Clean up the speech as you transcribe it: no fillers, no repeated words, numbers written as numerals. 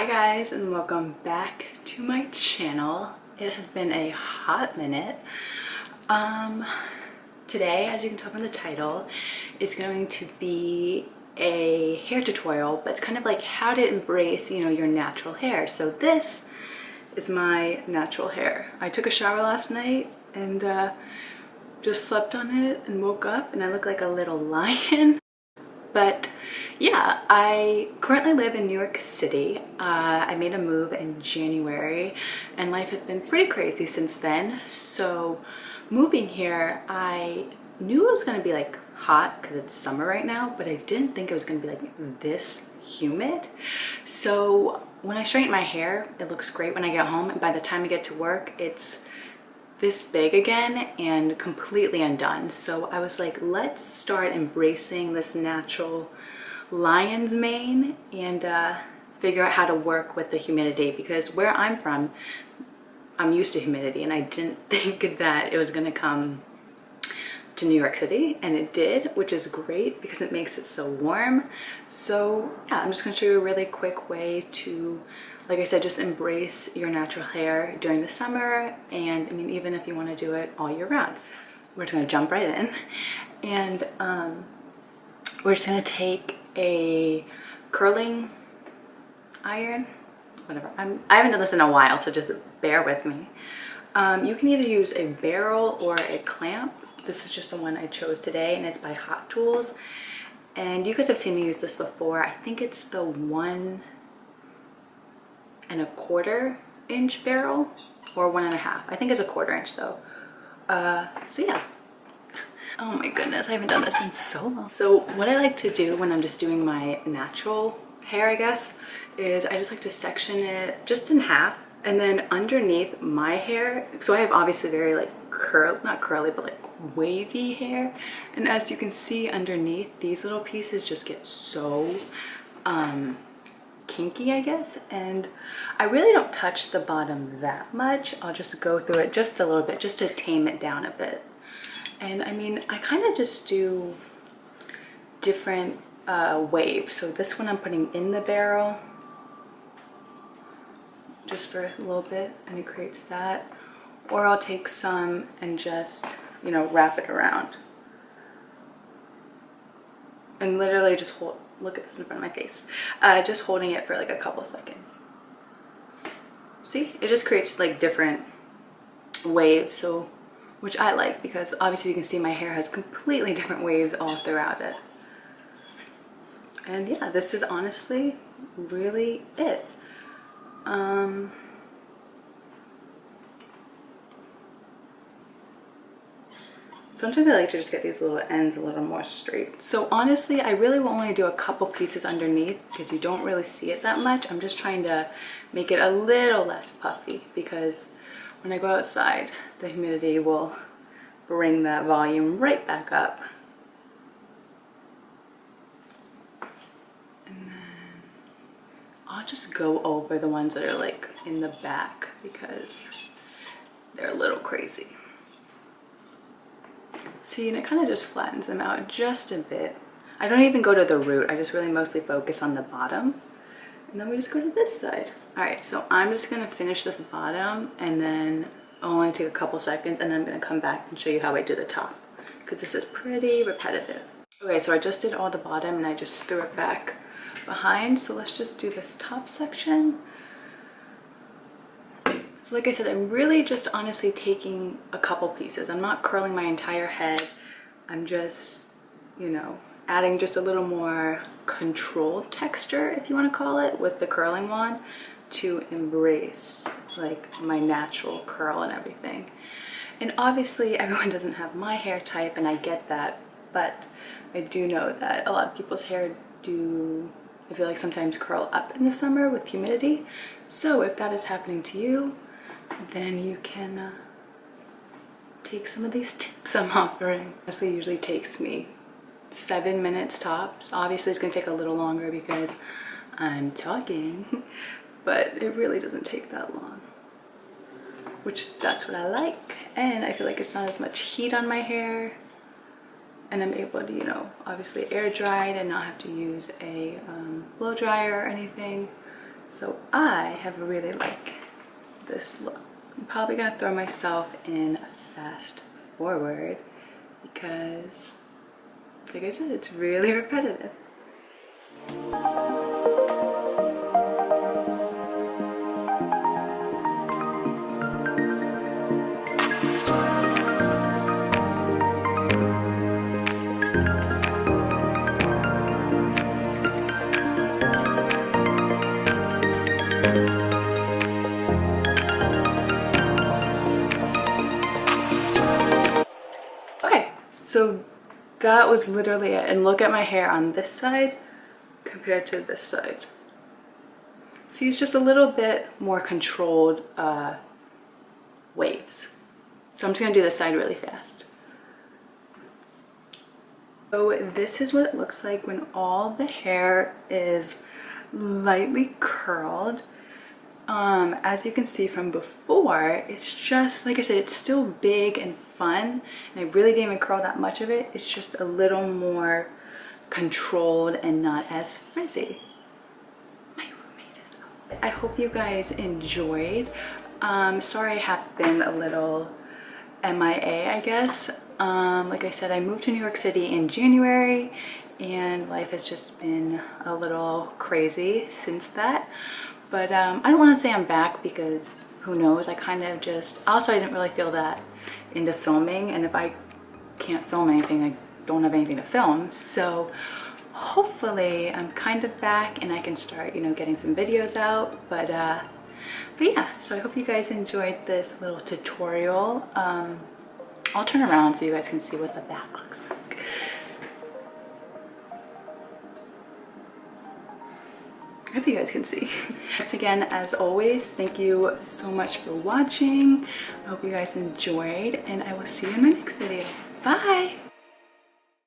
guys, and welcome back to my channel. It has been a hot minute. Today, as you can tell from the title, is going to be a hair tutorial, but it's kind of like how to embrace, your natural hair. So this is my natural hair. I took a shower last night and just slept on it and woke up and I look like a little lion. But yeah, I currently live in New York City. I made a move in January and life has been pretty crazy since then. So moving here, I knew it was going to be like hot because it's summer right now, but I didn't think it was going to be like this humid. So when I straighten my hair, it looks great when I get home, and by the time I get to work, it's this big again and completely undone. So I was like, let's start embracing this natural lion's mane and figure out how to work with the humidity, because where I'm from, I'm used to humidity and I didn't think that it was gonna come to New York City, and it did, which is great because it makes it so warm. So yeah, I'm just gonna show you a really quick way to, like I said, just embrace your natural hair during the summer, and I mean, even if you want to do it all year round. We're just going to jump right in, and we're just going to take a curling iron, whatever. I haven't done this in a while, so just bear with me. You can either use a barrel or a clamp. This is just the one I chose today, and it's by Hot Tools. And you guys have seen me use this before. I think it's the 1 1/4 inch barrel, or 1.5. I think it's a 1/4 inch though. So yeah. Oh my goodness, I haven't done this in so long. So what I like to do when I'm just doing my natural hair, I guess, is I just like to section it just in half, and then underneath my hair, so I have obviously very like not curly, but like wavy hair, and as you can see underneath, these little pieces just get so kinky, I guess, and I really don't touch the bottom that much. I'll just go through it just a little bit just to tame it down a bit. And I mean, I kind of just do different waves. So this one I'm putting in the barrel just for a little bit, and it creates that. Or I'll take some and just, wrap it around and literally just look at this in front of my face. Just holding it for like a couple seconds. See, it just creates like different waves, so which I like, because obviously you can see my hair has completely different waves all throughout it. And yeah, this is honestly really it. Sometimes I like to just get these little ends a little more straight. So honestly, I really will only do a couple pieces underneath because you don't really see it that much. I'm just trying to make it a little less puffy, because when I go outside, the humidity will bring that volume right back up. And then I'll just go over the ones that are like in the back because they're a little crazy. See, and it kind of just flattens them out just a bit. I don't even go to the root. I just really mostly focus on the bottom. And then we just go to this side. All right, so I'm just gonna finish this bottom, and then I'll only take a couple seconds, and then I'm gonna come back and show you how I do the top, because this is pretty repetitive. Okay, so I just did all the bottom and I just threw it back behind. So let's just do this top section. So like I said, I'm really just honestly taking a couple pieces. I'm not curling my entire head. I'm just, adding just a little more controlled texture, if you want to call it, with the curling wand to embrace like my natural curl and everything. And obviously everyone doesn't have my hair type, and I get that, but I do know that a lot of people's hair I feel like sometimes curl up in the summer with humidity. So if that is happening to you, then you can take some of these tips I'm offering. Honestly, usually takes me 7 minutes tops. Obviously, it's gonna take a little longer because I'm talking, but it really doesn't take that long, which that's what I like. And I feel like it's not as much heat on my hair, and I'm able to, obviously air dry it and not have to use a blow dryer or anything. So I have really like this look. I'm probably gonna throw myself in fast forward because, like I said, it's really repetitive. Okay, so that was literally it. And look at my hair on this side compared to this side. See, it's just a little bit more controlled waves. So I'm just gonna do this side really fast. So this is what it looks like when all the hair is lightly curled. As you can see from before, it's just, like I said, it's still big and fun. And I really didn't even curl that much of it. It's just a little more controlled and not as frizzy. My roommate is up. I hope you guys enjoyed. Sorry I have been a little MIA, I guess. Like I said, I moved to New York City in January and life has just been a little crazy since that. But I don't want to say I'm back because who knows, I kind of just, also I didn't really feel that into filming, and if I can't film anything, I don't have anything to film. So hopefully I'm kind of back and I can start, you know, getting some videos out. But yeah, so I hope you guys enjoyed this little tutorial. I'll turn around so you guys can see what the back looks like. I hope you guys can see. Once again, as always, thank you so much for watching. I hope you guys enjoyed, and I will see you in my next video. Bye!